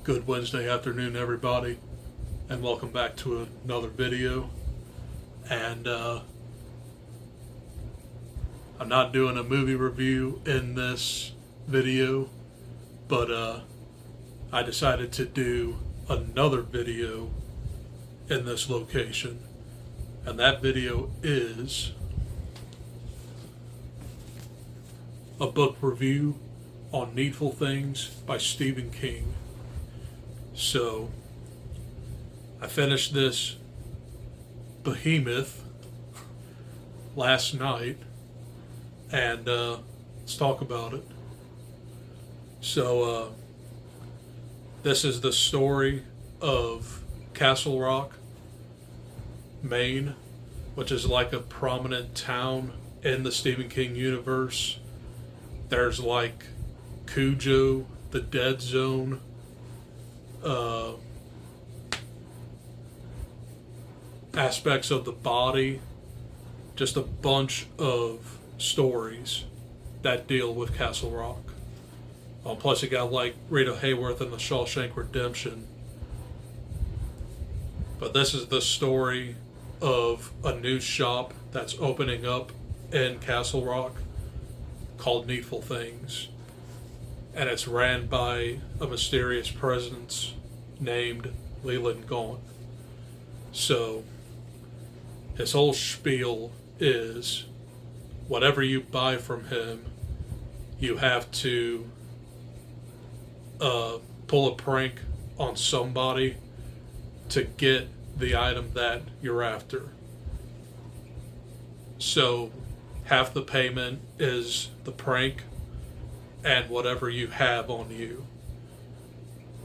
Good Wednesday afternoon, everybody, and welcome back to another video. And I'm not doing a movie review in this video, but I decided to do another video in this location, and that video is a book review on Needful Things by Stephen King. So I finished this behemoth last night, and let's talk about it. So this is the story of Castle Rock, Maine, which is like a prominent town in the Stephen King universe. There's like Cujo, the Dead Zone, aspects of the body, just a bunch of stories that deal with Castle Rock. Plus you got like Rita Hayworth and the Shawshank Redemption. But this is the story of a new shop that's opening up in Castle Rock called Needful Things. And it's ran by a mysterious presence named Leland Gaunt. So his whole spiel is whatever you buy from him, you have to pull a prank on somebody to get the item that you're after. So half the payment is the prank and whatever you have on you.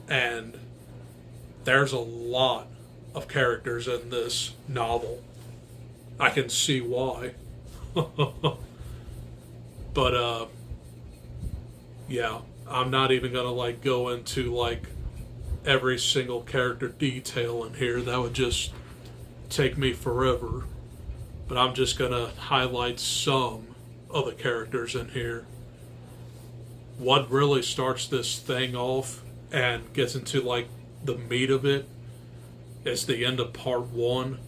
And there's a lot of characters in this novel. I can see why. But yeah, I'm not even gonna like go into like every single character detail in here. That would just take me forever. But I'm just gonna highlight some of the characters in here. What really starts this thing off and gets into like the meat of it is the end of part 1,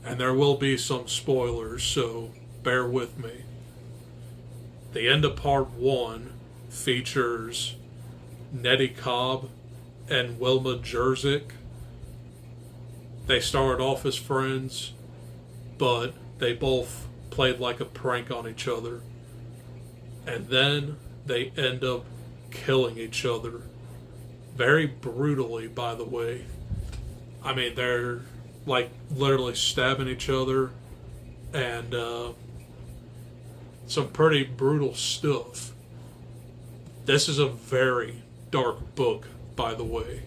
and there will be some spoilers, so bear with me. The end of part 1 features Nettie Cobb and Wilma Jerzik. They started off as friends, but they both played like a prank on each other, and then they end up killing each other. Very brutally, by the way. I mean, they're like literally stabbing each other, and some pretty brutal stuff. This is a very dark book, by the way.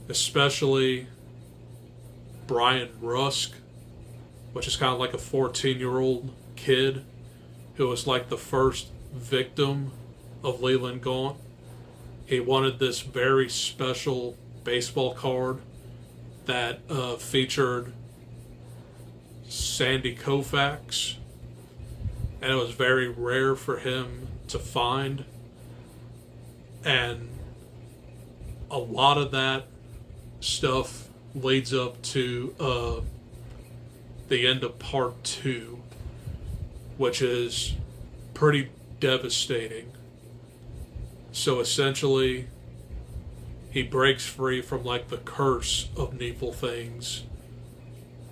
Especially Bryant Rusk, which is kind of like a 14-year-old kid who was like the first victim of Leland Gaunt. He wanted this very special baseball card that featured Sandy Koufax, and it was very rare for him to find. And a lot of that stuff leads up to the end of part 2, which is pretty devastating. So essentially, he breaks free from like the curse of Needful Things,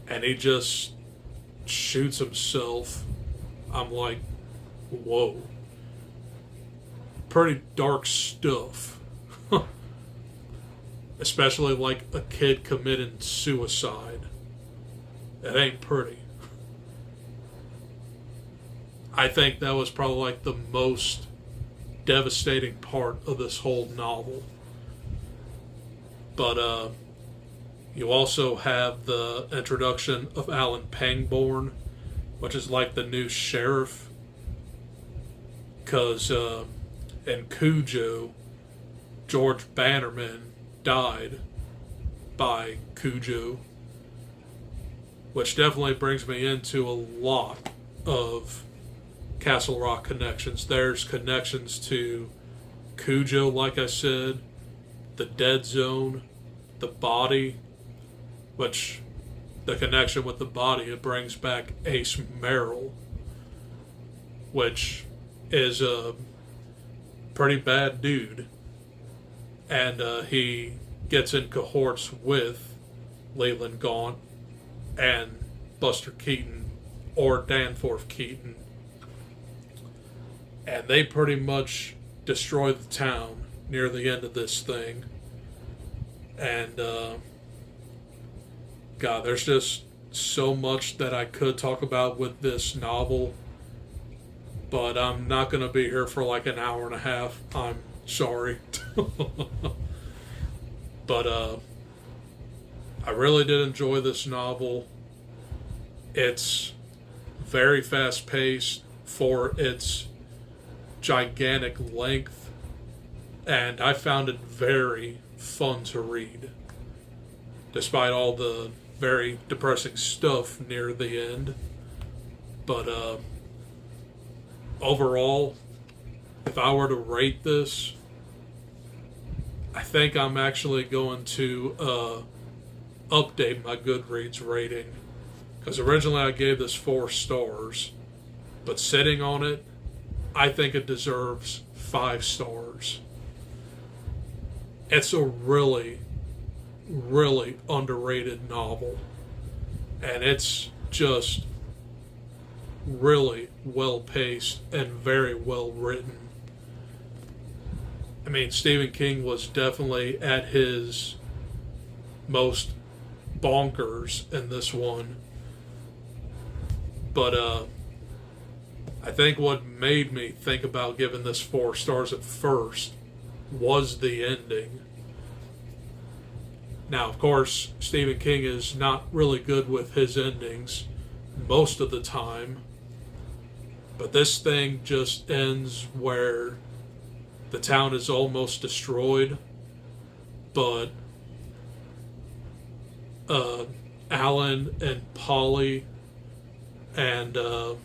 and he just shoots himself. I'm like, whoa. Pretty dark stuff. Especially like a kid committing suicide. It ain't pretty. I think that was probably like the most devastating part of this whole novel. But you also have the introduction of Alan Pangborn, which is like the new sheriff. Because in Cujo, George Bannerman died by Cujo, which definitely brings me into a lot of Castle Rock connections. There's connections to Cujo, like I said, the dead zone, the body, which the connection with the body, it brings back Ace Merrill, which is a pretty bad dude. And he gets in cohorts with Leland Gaunt and Buster Keaton, or Danforth Keaton. And they pretty much destroy the town near the end of this thing. And, God, there's just so much that I could talk about with this novel. But I'm not going to be here for like an hour and a half. I'm sorry. But I really did enjoy this novel. It's very fast paced for its gigantic length, and I found it very fun to read, despite all the very depressing stuff near the end. But overall, if I were to rate this, I think I'm actually going to update my Goodreads rating, because originally I gave this 4 stars, but sitting on it, I think it deserves 5 stars. It's a really, really underrated novel, and it's just really well paced and very well written. I mean, Stephen King was definitely at his most bonkers in this one. But I think what made me think about giving this 4 stars at first was the ending. Now, of course, Stephen King is not really good with his endings most of the time. But this thing just ends where the town is almost destroyed, but Alan and Polly and the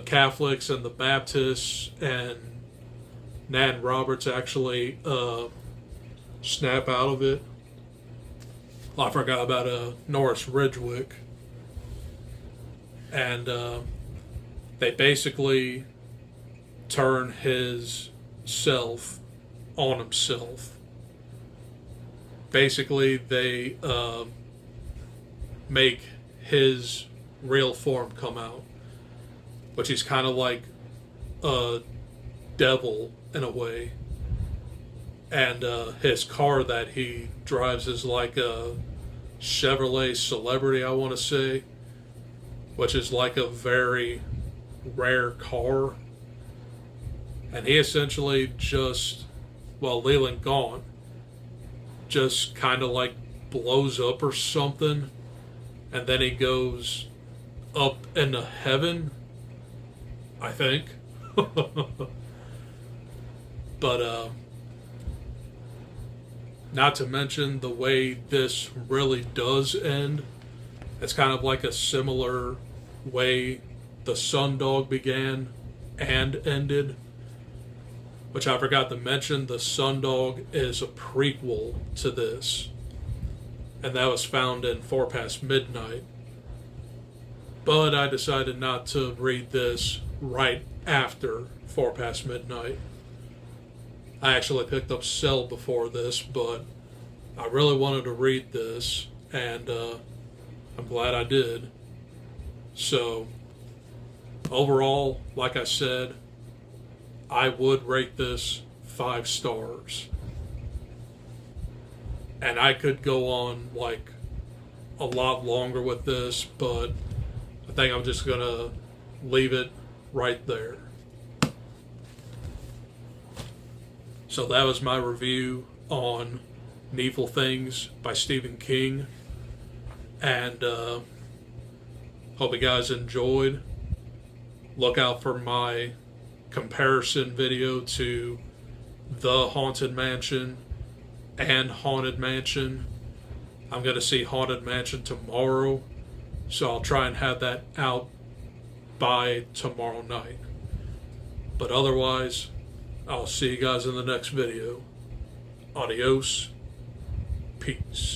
Catholics and the Baptists and Nan Roberts actually snap out of it. Well, I forgot about Norris Ridgwick. And they basically turn his self on himself. Basically, they make his real form come out, which he's kind of like a devil in a way. And his car that he drives is like a Chevrolet Celebrity, I want to say, which is like a very rare car. And he essentially just, well, Leland Gaunt just kind of like blows up or something, and then he goes up into heaven, I think. But not to mention the way this really does end. It's kind of like a similar way the Sundog began and ended, which I forgot to mention. The Sundog is a prequel to this, and that was found in 4 Past Midnight. But I decided not to read this right after 4 Past Midnight. I actually picked up Cell before this, but I really wanted to read this, and I'm glad I did. So, overall, like I said, I would rate this 5 stars. And I could go on like a lot longer with this, but I think I'm just going to leave it right there. So that was my review on Needful Things by Stephen King. And hope you guys enjoyed. Look out for my comparison video to The Haunted Mansion and Haunted Mansion. I'm going to see Haunted Mansion tomorrow, so I'll try and have that out by tomorrow night. But otherwise, I'll see you guys in the next video. Adios. Peace.